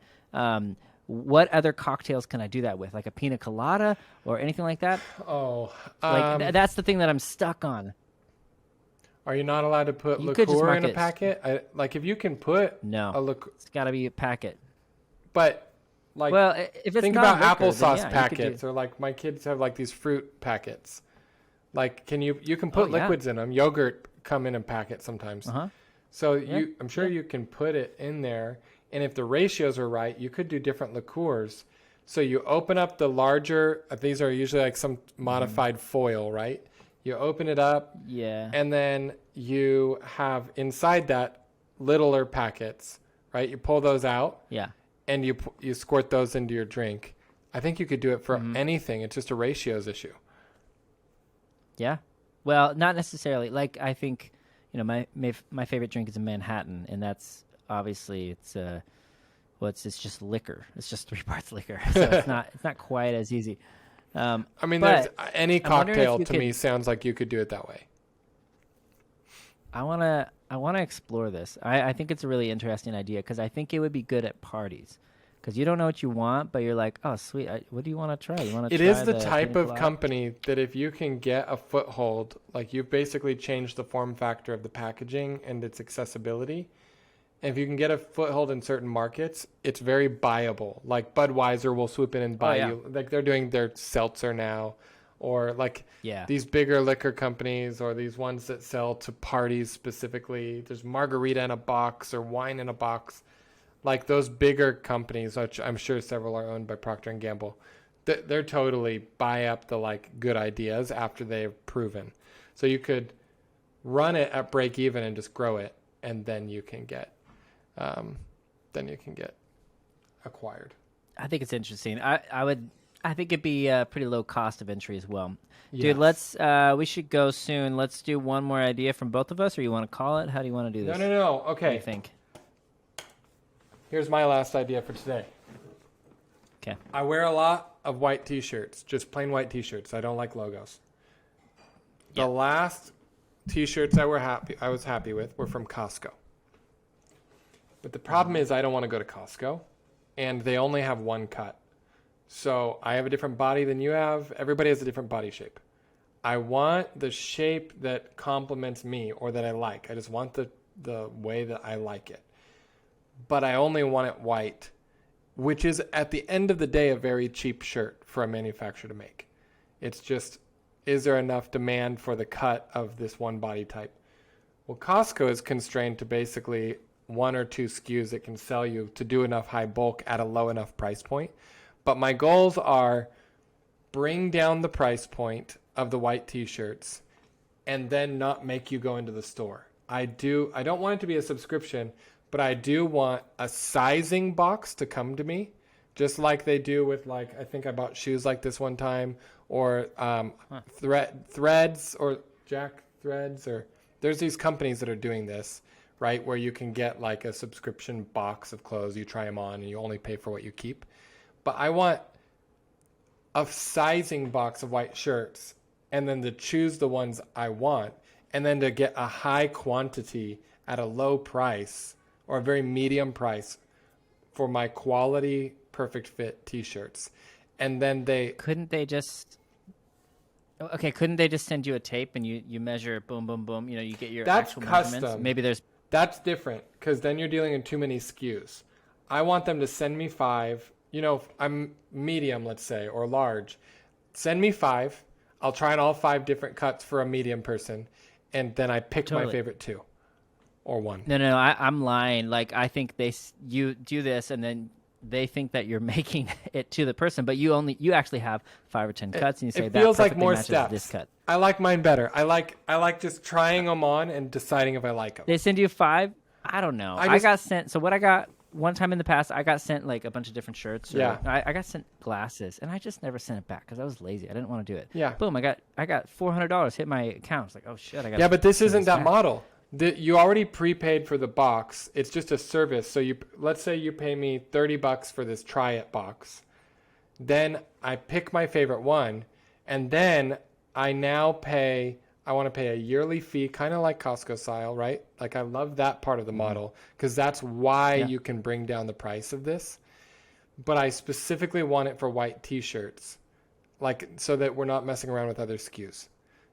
What other cocktails can I do that with? Like a pina colada or anything like that? Oh, That's the thing that I'm stuck on. are you not allowed to put You could just liqueur mark in a it- packet? Like if you can put No. a liqueur, It's got to be a packet. but like Well, if it's think not about liquor, then applesauce yeah, you could packets, or like my kids have like these fruit packets. Like, you can put Oh, yeah. liquids in them. Yogurt come in a packet sometimes. Uh-huh. So Yeah, I'm sure you can put it in there, and if the ratios are right, you could do different liqueurs. So you open up the larger. These are usually like some modified foil, right? You open it up, Yeah. and then you have inside that littler packets, right? You pull those out, Yeah. and you squirt those into your drink. I think you could do it for anything. It's just a ratios issue. Yeah. Well, not necessarily. Like I think, my favorite drink is a Manhattan, and that's obviously it's just liquor. It's just 3 parts liquor, so it's not quite as easy. I mean, but any I'm wondering if cocktail you to could- me sounds like you could do it that way. I wanna explore this. I think it's a really interesting idea because I think it would be good at parties. Because you don't know what you want, but you're like, oh, sweet. What do you want to try? You want to It try is the pina type of colada? company that if you can get a foothold, like you've basically changed the form factor of the packaging and its accessibility. And if you can get a foothold in certain markets, it's very buyable. Like Budweiser will swoop in and buy yeah. you. Like they're doing their seltzer now. Or like Yeah. these bigger liquor companies, or these ones that sell to parties specifically. There's margarita in a box or wine in a box. Like those bigger companies, which I'm sure several are owned by Procter & Gamble, they're totally buy up the like good ideas after they've proven. So you could run it at break even and just grow it, and then you can get acquired. I think it's interesting. I think it'd be a pretty low cost of entry as well. Yes. Dude, we should go soon. Let's do one more idea from both of us, or you want to call it? How do you want to do this? No. What do Okay. you think? Here's my last idea for today. Okay. I wear a lot of white t-shirts, just plain white t-shirts. I don't like logos. Yeah. The last t-shirts I was happy with were from Costco. But the problem is I don't want to go to Costco, and they only have one cut. So I have a different body than you have. Everybody has a different body shape. I want the shape that complements me or that I like. I just want the way that I like it. But I only want it white, which is at the end of the day a very cheap shirt for a manufacturer to make. It's just, is there enough demand for the cut of this one body type? Well, Costco is constrained to basically 1 or 2 SKUs it can sell you to do enough high bulk at a low enough price point. But my goals are bring down the price point of the white t-shirts and then not make you go into the store. I don't want it to be a subscription, but I do want a sizing box to come to me, just like they do with, like, I think I bought shoes like this one time, or threads, or Jack Threads, or there's these companies that are doing this, right, where you can get like a subscription box of clothes, you try them on, and you only pay for what you keep. but I want a sizing box of white shirts and then to choose the ones I want and then to get a high quantity at a low price or a very medium price for my quality perfect fit t-shirts. And then couldn't they just send you a tape and you measure boom, boom, boom, you know, you get your that's actual custom. measurements? That's different because then you're dealing in too many SKUs. I want them to send me 5. You know, if I'm medium, let's say, or large. Send me 5. I'll try on all 5 different cuts for a medium person, and then I pick my favorite 2 or 1. No, I'm lying. Like, I think you do this, and then they think that you're making it to the person, but you actually have 5 or 10 cuts, and you say it that feels like perfectly more matches steps. this cut. I like mine better. I like just trying them on and deciding if I like them. They send you 5. I don't know. I got sent. So what I got one time in the past, I got sent like a bunch of different shirts. I got sent glasses, and I just never sent it back because I was lazy. I didn't want to do it. Yeah. Boom! I got $400 hit my account. It's like, oh shit! I got. Yeah, but this isn't that model. You already prepaid for the box. It's just a service. So let's say you pay me $30 for this try it box. Then I pick my favorite one, and then I want to pay a yearly fee, kind of like Costco style, right? Like I love that part of the model because that's why you can bring down the price of this. But I specifically want it for white t-shirts, like so that we're not messing around with other SKUs.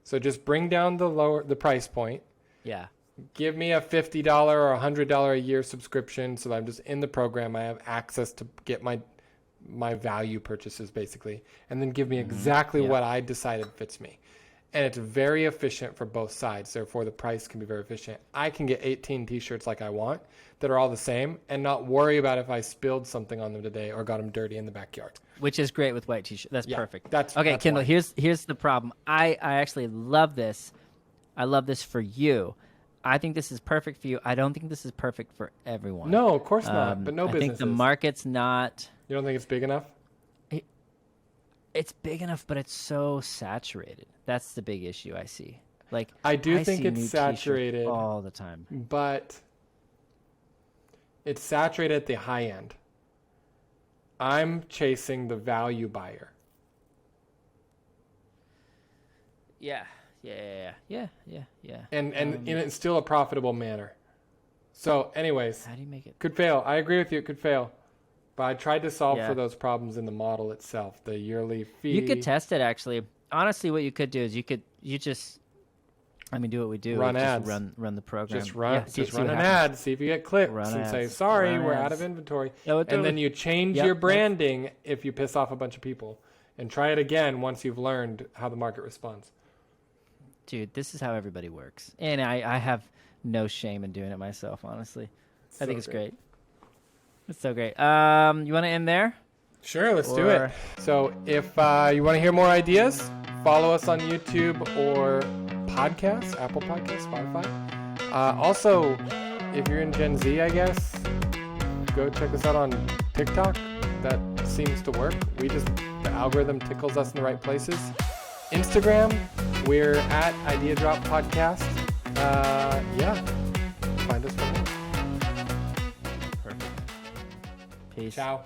So just bring down the price point. Yeah. Give me a $50 or $100 a year subscription so that I'm just in the program. I have access to get my value purchases basically, and then give me exactly what I decided fits me. And it's very efficient for both sides. Therefore, the price can be very efficient. I can get 18 t-shirts like I want that are all the same and not worry about if I spilled something on them today or got them dirty in the backyard. Which is great with white t-shirt. That's perfect. That's Kendall, why. here's the problem. I actually love this. I love this for you. I think this is perfect for you. I don't think this is perfect for everyone. No, of course not. But no business. I think the market's not. You don't think it's big enough? It's big enough, but it's so saturated. That's the big issue I see. Like I think it's saturated all the time. But it's saturated at the high end. I'm chasing the value buyer. Yeah. And it's still a profitable manner. So anyways, how do you make it? Could fail. I agree with you. It could fail. But I tried to solve for those problems in the model itself, the yearly fee. You could test it actually. Honestly, what you could do is you just do what we do. Run ads. Run the program. Just run an ad. See if you get clicks and say, sorry, we're out of inventory. And then you change your branding if you piss off a bunch of people. And try it again once you've learned how the market responds. Dude, this is how everybody works. And I have no shame in doing it myself, honestly. I think it's great. It's so great. You want to end there? Sure, let's do it. So if you want to hear more ideas, follow us on YouTube or podcasts, Apple Podcasts, Spotify. Also, if you're in Gen Z, I guess, go check us out on TikTok. That seems to work. The algorithm tickles us in the right places. Instagram, we're at Idea Drop Podcast. Find us for more. Perfect. Peace. Ciao.